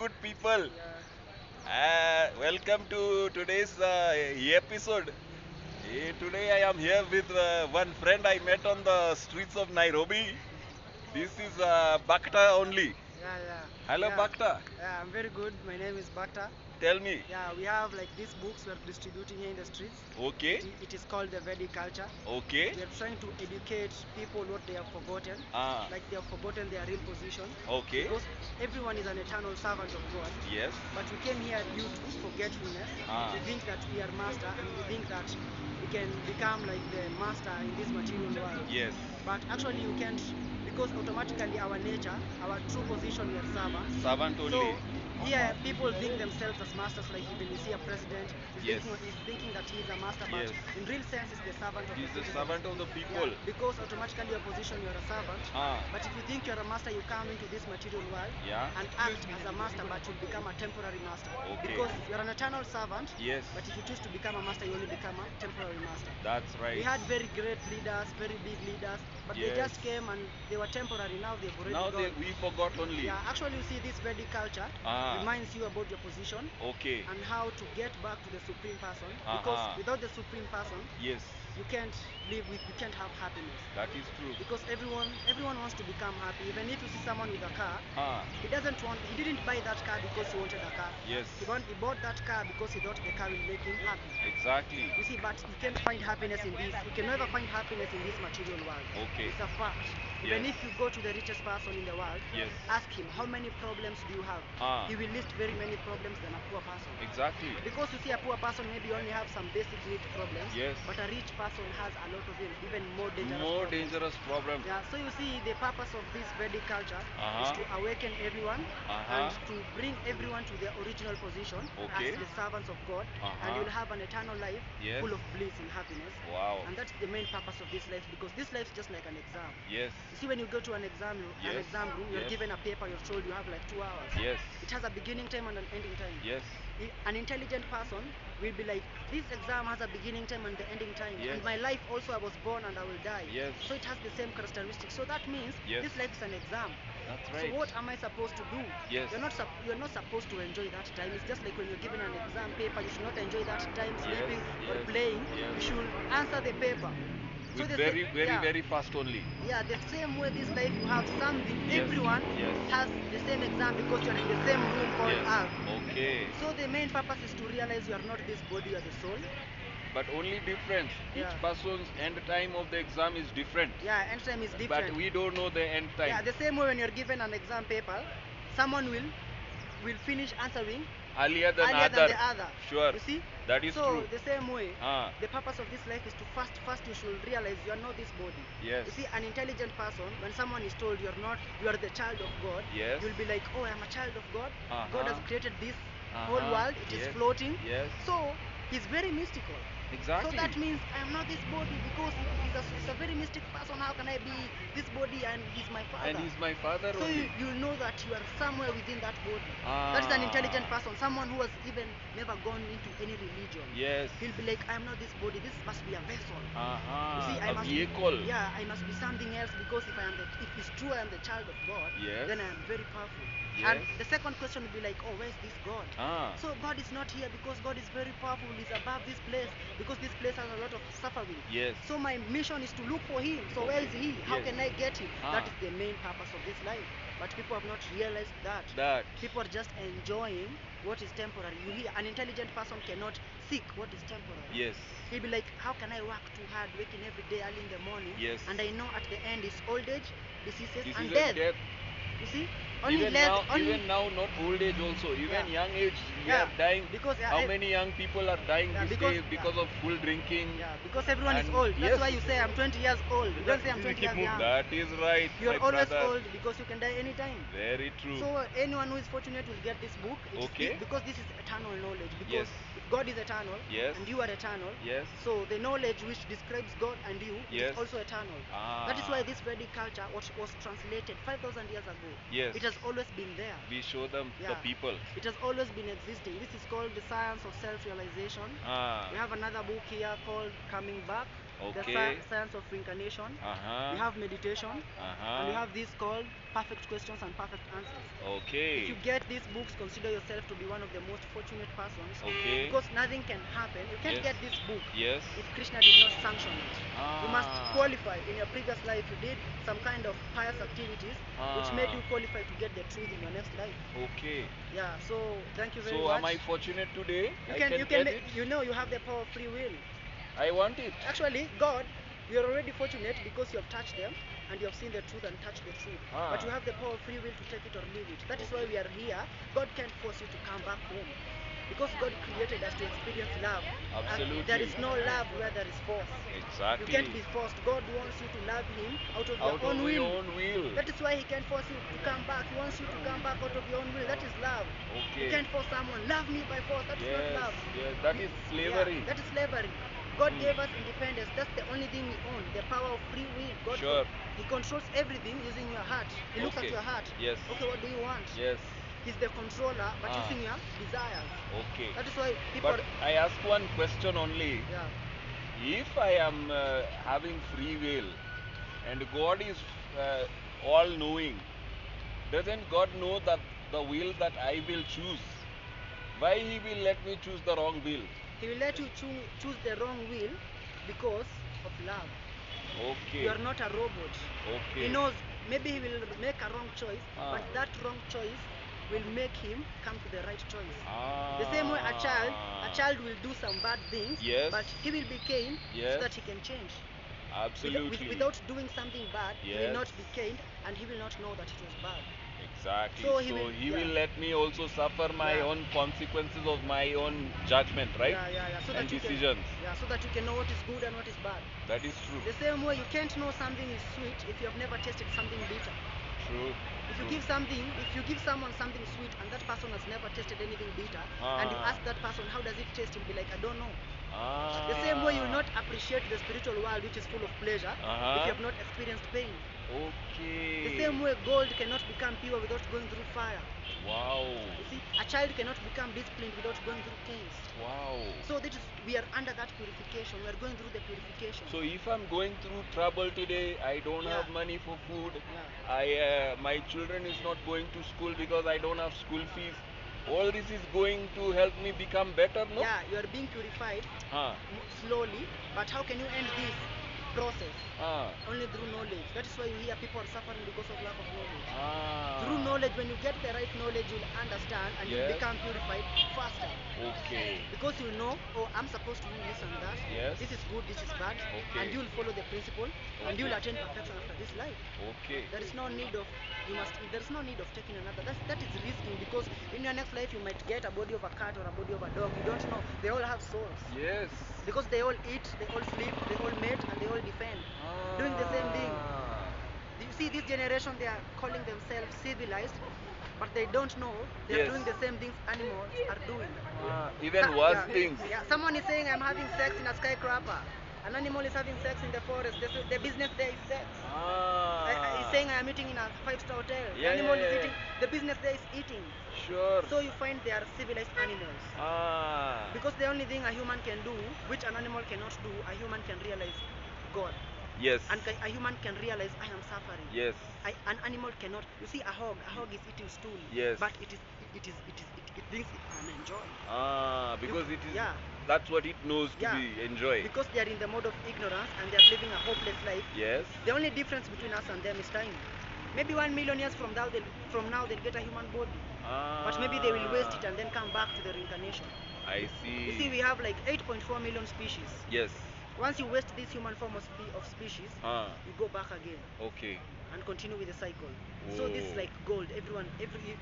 good people. Yeah, Welcome to today's episode. Today I am here with one friend I met on the streets of Nairobi. This is Bakta only. yeah, yeah, Hello, yeah. Bakta. Yeah, I'm very good. My name is Bakta. Tell me. Yeah, we have like these books we're distributing here in the streets. Okay. It is called the Vedic culture. Okay. We are trying to educate people what they have forgotten, Ah. like they have forgotten their real position, Okay. because everyone is an eternal servant of God. Yes. But we came here due to forgetfulness. Ah. We think that we are master, and we think that we can become like the master in this material world. Yes. But actually, you can't, because automatically our nature, our true position, we are servants. Servant only. So here, people think themselves as masters. Like even you see a president, Yes. he's thinking that he's a master, but Yes. in real sense, he's the servant of He's the the citizens. servant of the Yeah, people. because automatically your position, you're a servant. Ah. But if you think you're a master, you come into this material world Yeah. and act as a master, but you'll become a temporary master. Okay. Because you're an eternal servant. Yes. But if you choose to become a master, you only become a temporary master. That's right. We had very great leaders, very big leaders, but they Yes. just came and they were temporary. Now they've already Now gone. we forgot only. Yeah, actually, you see, this Vedic culture Ah. reminds you about your position Okay. and how to get back to the supreme person. Uh-huh. Because without the supreme person, Yes, you can't live with, you can't have happiness. that is true. Because everyone wants to become happy. Even if you see someone with a car, Ah. he didn't buy that car because he wanted a car. Yes. He bought that car because he thought the car will make him happy. Exactly. You see, but you can't find happiness in this. You can never find happiness in this material world. Okay. It's a fact. Even Yes. if you go to the richest person in the world, Yes. ask him how many problems do you have. Ah. He will list very many problems than a poor person. Exactly. Because you see, a poor person maybe only have some basic need problems. Yes. But a rich person has a lot of them, even more dangerous More problems. dangerous problem. Yeah, so you see, the purpose of this Vedic culture is Uh-huh. to awaken everyone Uh-huh. and to bring everyone to their original position Okay. as the servants of God, and Uh-huh. you'll have an eternal life Yes. full of bliss and happiness. Wow. And that's the main purpose of this life, because this life is just like an exam. Yes. You see, when you go to an exam, Yes. room, you're Yes. given a paper, you're told you have like 2 hours. Yes. It has a beginning time and an ending time. Yes. An intelligent person will be like, this exam has a beginning time and the ending time. Yes. And my life also, I was born and I will die. Yes. So it has the same characteristics. So that means Yes. this life is an exam. That's So right. what am I supposed to do? Yes. You're not supposed to enjoy that time. It's just like when you're given an exam paper, you should not enjoy that time sleeping or yes, playing. yes. You should answer the paper. With the very, sa- very, yeah, very fast only. yeah, the same way this life you have something. Yes, Everyone yes. has the same exam because you're in the same room called Yes. Earth. Okay. So the main purpose is to realize you are not this body, you are the soul. But only difference. Yeah. Each person's end time of the exam is different. Yeah, end time is different. But we don't know the end time. Yeah, the same way when you're given an exam paper, someone will finish answering Earlier than earlier other. than the other. Sure. You see? That is so true. the same way, Ah. the purpose of this life is to first you should realize you are not this body. Yes. You see, an intelligent person, when someone is told you are the child of God, Yes. you'll be like, oh, I'm a child of God. Uh-huh. God has created this whole Uh-huh. world. It is Yes. floating. Yes. So he's very mystical. Exactly. So that means I am not this body, because he's a very mystic person. How can I be this body and he's my father? And he's my father So only. you know that you are somewhere within that body. Ah. That's an intelligent person, someone who has even never gone into any religion. Yes. He'll be like, I am not this body. This must be a vessel. Uh-huh. You see, I A must vehicle. Be, yeah, I must be something else, because if it's true I am the child of God, Yes. then I am very powerful. Yes. And the second question will be like, oh, where's this God? Ah. So God is not here because God is very powerful. He's above this place, because this place has a lot of suffering. Yes. So my mission is to look for him. So where is he? How Yes. can I get him? Ah. That is the main purpose of this life. But people have not realized that. That. People are just enjoying what is temporary. You hear, an intelligent person cannot seek what is temporary. Yes. He'll be like, how can I work too hard, waking every day early in the morning? Yes. And I know at the end is old age, diseases, This and is death. a death. You see? Even now, not old age also. Even Yeah. young age, we Yeah. are dying. Because, How many young people are dying Yeah, these because- days because yeah. of full drinking? Yeah, because everyone is And old. That's yes. why you say I'm 20 years old. You don't say I'm 20 years young. That is right. You're my always brother. old because you can die anytime. Very true. So anyone who is fortunate will get this book. Okay. Because this is eternal knowledge. Because Yes. if God is eternal, Yes. and you are eternal, Yes. so the knowledge which describes God and you Yes. is also eternal. Ah. That is why this Vedic culture was translated 5,000 years ago. Yes. It has always been there. We show them the Yeah. people. It has always been existing. This is called the science of self-realization. Ah. We have another book here called Coming Back. the Okay. science of reincarnation. Uh-huh. We have meditation, and we Uh-huh. have this called perfect questions and perfect answers. If Okay. you get these books, consider yourself to be one of the most fortunate persons, Okay. because nothing can happen. You can't Yes. get this book Yes. if Krishna did not sanction it. You must Ah. qualify. In your previous life, you did some kind of pious activities which made you qualify to get the truth in your next life. Okay. Yeah. So thank you very So much. am I fortunate today? You I can, can you can, get it. you know, you have the power of free will. I want it. Actually, God, you are already fortunate because you have touched them and you have seen the truth and touched the truth. But you Ah. have the power of free will to take it or leave it. That is why Okay. we are here. God can't force you to come back home. Because God created us to experience love. Absolutely. And there is no love where there is force. Exactly. You can't be forced. God wants you to love Him out of your Out own of will. your own will. That is why He can't force you to come back. He wants you to come back out of your own will. That is love. You Okay. can't force someone, love me by force. That is Yes. not love. Yes. That is slavery. Yeah, that is slavery. God gave us independence. That's the only thing we own. The power of free will. God Sure. He controls everything using your heart. He looks at Okay. your heart. Yes. Okay, what do you want? Yes. He's the controller, but Ah. using your desires. Okay. That is why people. But I ask one question only. Yeah. If I am having free will and God is all knowing, doesn't God know that the will that I will choose? Why He will let me choose the wrong will? He will let you choose the wrong will because of love. Okay. You are not a robot. Okay. He knows maybe he will make a wrong choice, Ah. but that wrong choice will make him come to the right choice. Ah. The same way a child will do some bad things, Yes. but he will be caned Yes. so that he can change. Absolutely. Without doing something bad, he will Yes. not be caned and he will not know that it was bad. Exactly. So So he will- He yeah. will let me also suffer my Yeah. own consequences of my own judgment, right? Yeah. So And that you decisions. so that you can know what is good and what is bad. That is true. The same way you can't know something is sweet if you have never tasted something bitter. True. If you give someone something sweet and that person has never tasted anything bitter, and you Ah. ask that person how does it taste, he'll be like, I don't know. Ah. The same way you will not appreciate the spiritual world which is full of pleasure if you have not experienced pain. Okay. The same way gold cannot become pure without going through fire. Wow. You see, a child cannot become disciplined without going through pains. Wow. So we are under that purification. We are going through the purification. So if I'm going through trouble today, I don't Yeah. have money for food. Yeah. My children is not going to school because I don't have school fees. All this is going to help me become better, no? Yeah, you are being purified Ah. slowly, but how can you end this process? Ah. Only through knowledge. That is why you hear people are suffering because of lack of knowledge. Ah. Through knowledge, when you get the right knowledge, you'll understand and you'll Yes. become purified faster. Okay. Because you know, oh, I'm supposed to do this and that. Yes. This is good, this is bad. Okay. And you'll follow the principle and you'll Okay. attain perfection after this life. Okay. There is no need of taking another. That is risking, because in your next life you might get a body of a cat or a body of a dog. You don't know. They all have souls. Yes. Because they all eat, they all sleep, they all mate, and they all defend. Doing the same thing. You see, this generation, they are calling themselves civilized, but they don't know they are Yes. doing the same things animals are doing. Even worse Yeah. things. Yeah, someone is saying I'm having sex in a skyscraper. An animal is having sex in the forest. The business there is sex. He's saying I am eating in a five-star hotel. The Yeah, animal yeah, is yeah. eating. The business there is eating. Sure. So you find they are civilized animals. Because the only thing a human can do, which an animal cannot do, a human can realize God. Yes. And a human can realize I am suffering. Yes. An animal cannot. You see, a hog is eating stool. Yes. But it thinks it can enjoy. Because it is. Yeah. That's what it knows to Yeah. be enjoy. Because they are in the mode of ignorance and they are living a hopeless life. Yes. The only difference between us and them is time. Maybe 1 million years from now they'll get a human body. But maybe they will waste it and then come back to the reincarnation. I see. You see, we have like 8.4 million species. Yes. Once you waste this human form of species, you go back again Okay. and continue with the cycle. So this is Oh. like gold.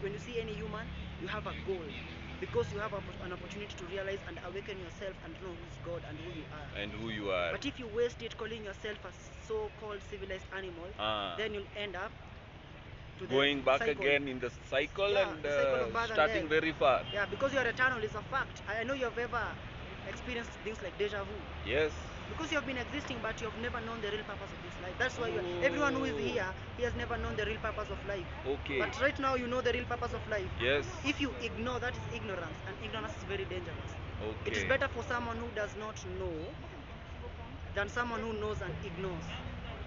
When you see any human, you have a goal, because you have an opportunity to realize and awaken yourself and know who's God and who you are. And who you are. But if you waste it calling yourself a so-called civilized animal, then you'll end up to Going the back cycle. again in the cycle Yeah, and the cycle of birth and starting death. very far. Yeah, because you are eternal is a fact. I know you have ever experienced things like deja vu. Yes. Because you have been existing, but you have never known the real purpose of this life. That's why everyone who is here, he has never known the real purpose of life. Okay. But right now, you know the real purpose of life. Yes. If you ignore, that is ignorance, and ignorance is very dangerous. Okay. It is better for someone who does not know than someone who knows and ignores.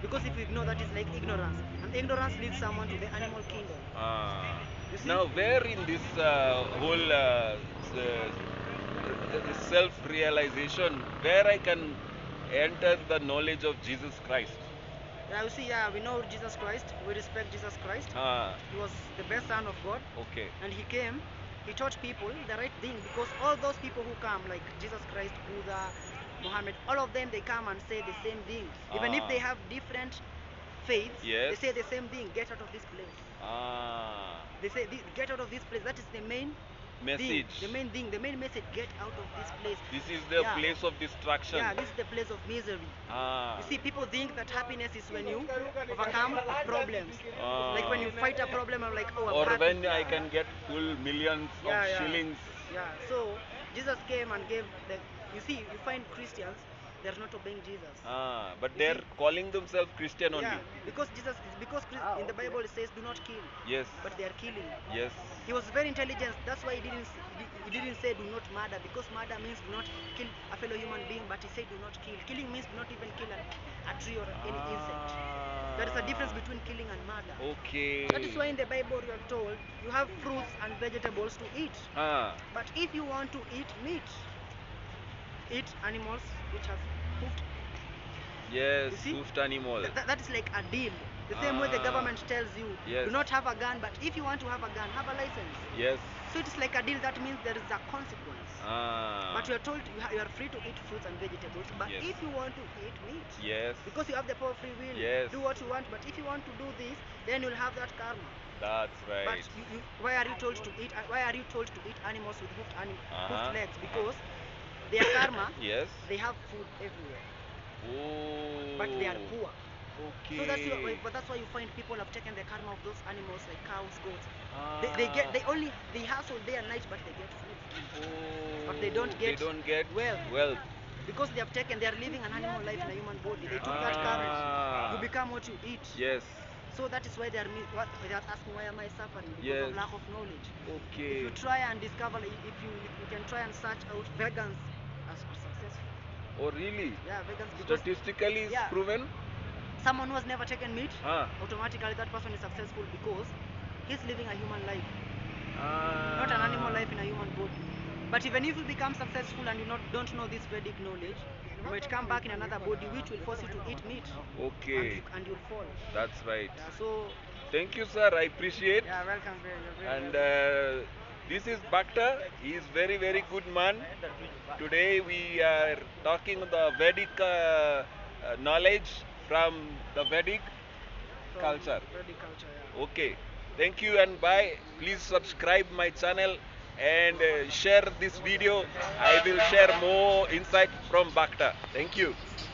Because if you ignore, that is like ignorance, and ignorance leads someone to the animal kingdom. Ah. You see? Now, where in this whole self-realization, where I can enter the knowledge of Jesus Christ? Yeah, you see, yeah, we know Jesus Christ, we respect Jesus Christ. Ah, He was the best son of God, okay. and he came, he taught people the right thing, because all those people who come, like Jesus Christ, Buddha, Muhammad, all of them, they come and say the same thing. Even if they Ah. have different faiths, they Yes. say the same thing: get out of this place. Ah, They say, get out of this place. That is the main message. thing, the main thing, the main message: get out of this place. This is the Yeah. place of destruction. Yeah, this is the place of misery. Ah. You see, people think that happiness is when you overcome problems. Like when you Ah. fight a problem, I'm like, oh, I'm Or happy. when I can get full millions Yeah, of yeah. shillings. Yeah, so Jesus came and gave the. You see, you find Christians, they're not obeying Jesus. Ah, but You they're see? calling themselves Christian only. Yeah, because Jesus is because in the Bible it says, do not kill, Yes. but they are killing. Yes. He was very intelligent. That's why he didn't say do not murder, because murder means do not kill a fellow human being. But he said do not kill. Killing means do not even kill a tree or any insect. There is a difference between killing and murder. Okay. That is why in the Bible you are told you have fruits and vegetables to eat. Ah. But if you want to eat meat, eat animals which have hoofed. Yes, You see? hoofed animal. That is like a deal. The same way the Ah. government tells you, Yes. do not have a gun, but if you want to have a gun, have a license. Yes. So it is like a deal. That means there is a consequence. Ah. But you are told you are free to eat fruits and vegetables. But Yes. if you want to eat meat, Yes. because you have the power of free will, Yes. do what you want. But if you want to do this, then you'll have that karma. That's right. But why are you told to eat? Why are you told to eat animals with hoofed, hoofed legs? Because their karma, Yes. they have food everywhere, Oh. but they are poor. Okay. So that's why you find people have taken the karma of those animals like cows, goats. Ah. They hustle day and night, but they get food. Oh. But they don't get wealth. wealth. Because they are living an animal life in a human body. They took that Ah. karma. You become what you eat. Yes. So that is why they are asking, why am I suffering? Because Yes. of lack of knowledge. Okay. If you try and discover, if you can try and search out vegans are successful. Oh, really? Yeah, vegans, because Statistically, it's yeah. proven. Someone who has never taken meat, Ah. automatically that person is successful because he's living a human life, Ah. not an animal life in a human body. But even if you become successful and you don't know this Vedic knowledge, you might come back in another body which will force you to eat meat. Okay. And you'll fall. That's right. Yeah, so Thank you, sir. I appreciate. yeah, welcome. You're very And welcome. this is Bhakta. He is very, very good man. Today we are talking the Vedic knowledge from the Vedic From culture. Vedic culture, yeah. Okay. Thank you and bye. Please subscribe my channel and share this video. I will share more insight from Bhakta. Thank you.